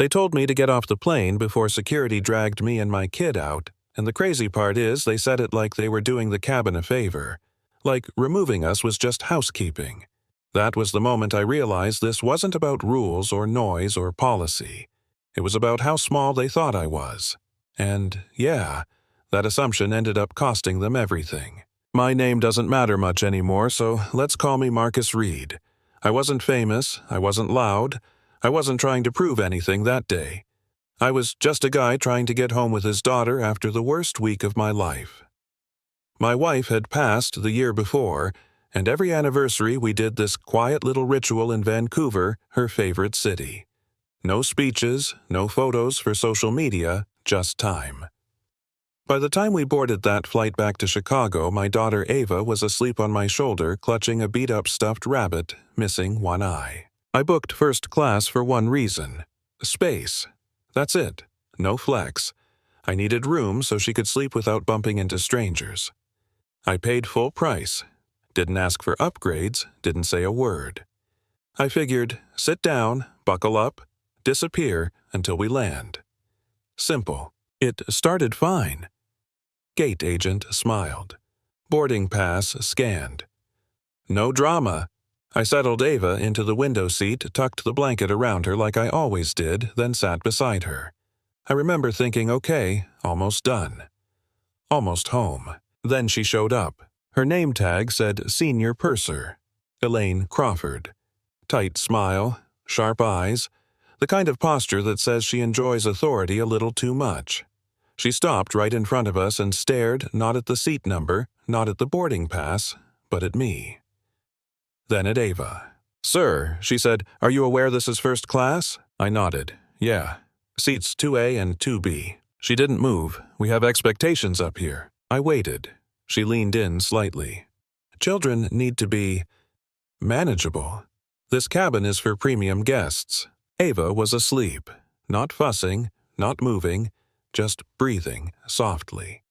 They told me to get off the plane before security dragged me and my kid out, and the crazy part is they said it like they were doing the cabin a favor. Like removing us was just housekeeping. That was the moment I realized this wasn't about rules or noise or policy. It was about how small they thought I was. And, yeah, that assumption ended up costing them everything. My name doesn't matter much anymore, so let's call me Marcus Reed. I wasn't famous, I wasn't loud, I wasn't trying to prove anything that day. I was just a guy trying to get home with his daughter after the worst week of my life. My wife had passed the year before, and every anniversary we did this quiet little ritual in Vancouver, her favorite city. No speeches, no photos for social media, just time. By the time we boarded that flight back to Chicago, my daughter Ava was asleep on my shoulder, clutching a beat-up stuffed rabbit, missing one eye. I booked first class for one reason: space. That's it. No flex. I needed room so she could sleep without bumping into strangers. I paid full price. Didn't ask for upgrades, didn't say a word. I figured, sit down, buckle up, disappear until we land. Simple. It started fine. Gate agent smiled. Boarding pass scanned. No drama. I settled Ava into the window seat, tucked the blanket around her like I always did, then sat beside her. I remember thinking, okay, almost done. Almost home. Then she showed up. Her name tag said Senior Purser. Elaine Crawford. Tight smile, sharp eyes, the kind of posture that says she enjoys authority a little too much. She stopped right in front of us and stared not at the seat number, not at the boarding pass, but at me. Then at Ava. "Sir," she said, "are you aware this is first class?" I nodded. "Yeah. Seats 2A and 2B. She didn't move. We have expectations up here." I waited. She leaned in slightly. "Children need to be manageable. This cabin is for premium guests." Ava was asleep, not fussing, not moving, just breathing softly.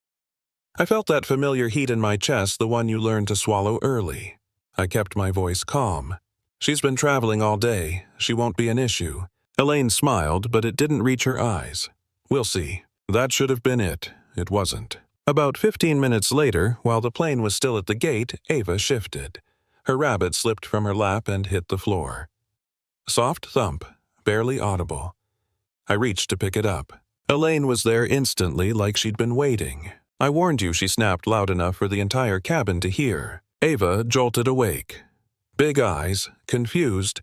I felt that familiar heat in my chest, the one you learn to swallow early. I kept my voice calm. "She's been traveling all day. She won't be an issue." Elaine smiled, but it didn't reach her eyes. "We'll see." That should have been it. It wasn't. About 15 minutes later, while the plane was still at the gate, Ava shifted. Her rabbit slipped from her lap and hit the floor. Soft thump, barely audible. I reached to pick it up. Elaine was there instantly, like she'd been waiting. "I warned you," she snapped loud enough for the entire cabin to hear. Ava jolted awake. Big eyes, confused.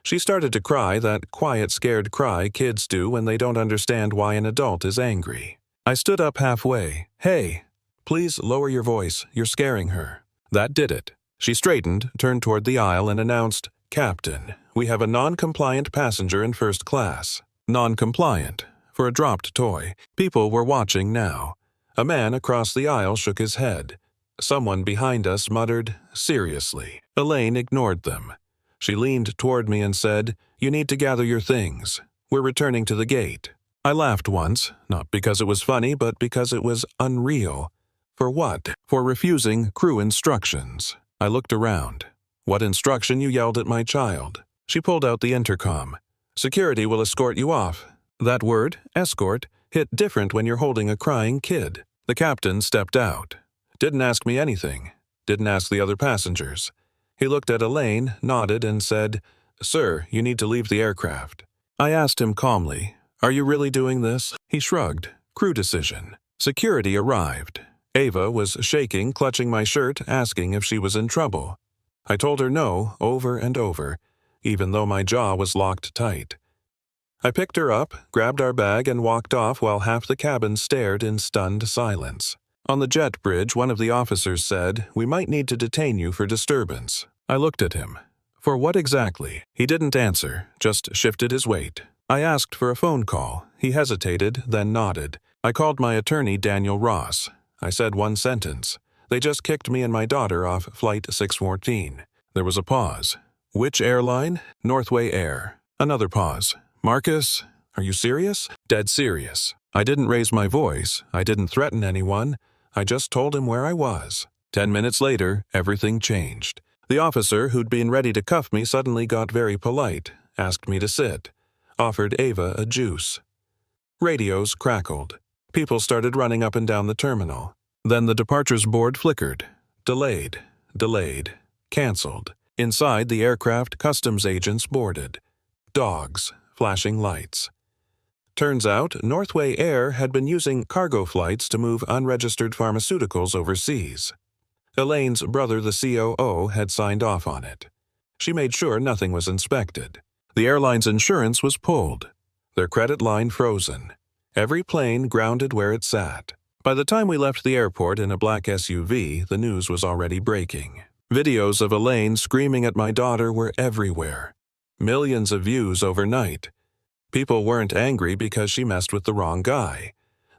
She started to cry, that quiet, scared cry kids do when they don't understand why an adult is angry. I stood up halfway. "Hey, please lower your voice. You're scaring her." That did it. She straightened, turned toward the aisle, and announced, "Captain, we have a non-compliant passenger in first class." Non-compliant. For a dropped toy. People were watching now. A man across the aisle shook his head. Someone behind us muttered, "Seriously." Elaine ignored them. She leaned toward me and said, "You need to gather your things. We're returning to the gate." I laughed once, not because it was funny, but because it was unreal. For what? For refusing crew instructions. I looked around. "What instruction? You yelled at my child." She pulled out the intercom. "Security will escort you off." That word, escort, hit different when you're holding a crying kid. The captain stepped out. Didn't ask me anything. Didn't ask the other passengers. He looked at Elaine, nodded, and said, "Sir, you need to leave the aircraft." I asked him calmly, "Are you really doing this?" He shrugged. "Crew decision." Security arrived. Ava was shaking, clutching my shirt, asking if she was in trouble. I told her no, over and over, even though my jaw was locked tight. I picked her up, grabbed our bag, and walked off while half the cabin stared in stunned silence. On the jet bridge, one of the officers said, "We might need to detain you for disturbance." I looked at him. For what exactly? He didn't answer, just shifted his weight. I asked for a phone call. He hesitated, then nodded. I called my attorney, Daniel Ross. I said one sentence. "They just kicked me and my daughter off Flight 614. There was a pause. "Which airline?" "Northway Air." Another pause. "Marcus, are you serious?" "Dead serious." I didn't raise my voice. I didn't threaten anyone. I just told him where I was. 10 minutes later, everything changed. The officer who'd been ready to cuff me suddenly got very polite, asked me to sit. offered Ava a juice. Radios crackled. People started running up and down the terminal. Then the departures board flickered. Delayed, canceled. Inside, the aircraft customs agents boarded. Dogs, flashing lights. Turns out, Northway Air had been using cargo flights to move unregistered pharmaceuticals overseas. Elaine's brother, the COO, had signed off on it. She made sure nothing was inspected. The airline's insurance was pulled. Their credit line frozen. Every plane grounded where it sat. By the time we left the airport in a black SUV, the news was already breaking. Videos of Elaine screaming at my daughter were everywhere. Millions of views overnight. People weren't angry because she messed with the wrong guy.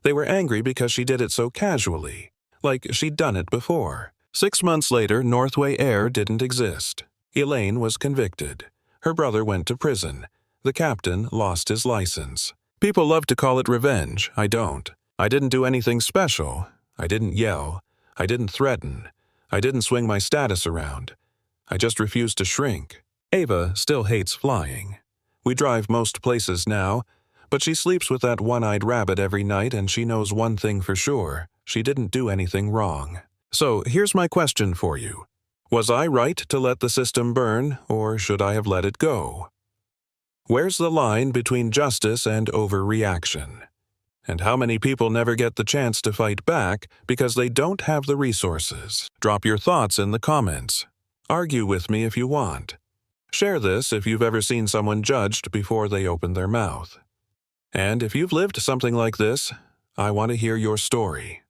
They were angry because she did it so casually, like she'd done it before. 6 months later, Northway Air didn't exist. Elaine was convicted. Her brother went to prison. The captain lost his license. People love to call it revenge. I don't. I didn't do anything special. I didn't yell. I didn't threaten. I didn't swing my status around. I just refused to shrink. Ava still hates flying. We drive most places now, but she sleeps with that one-eyed rabbit every night, and she knows one thing for sure. She didn't do anything wrong. So here's my question for you. Was I right to let the system burn, or should I have let it go? Where's the line between justice and overreaction? And how many people never get the chance to fight back because they don't have the resources? Drop your thoughts in the comments. Argue with me if you want. Share this if you've ever seen someone judged before they opened their mouth. And if you've lived something like this, I want to hear your story.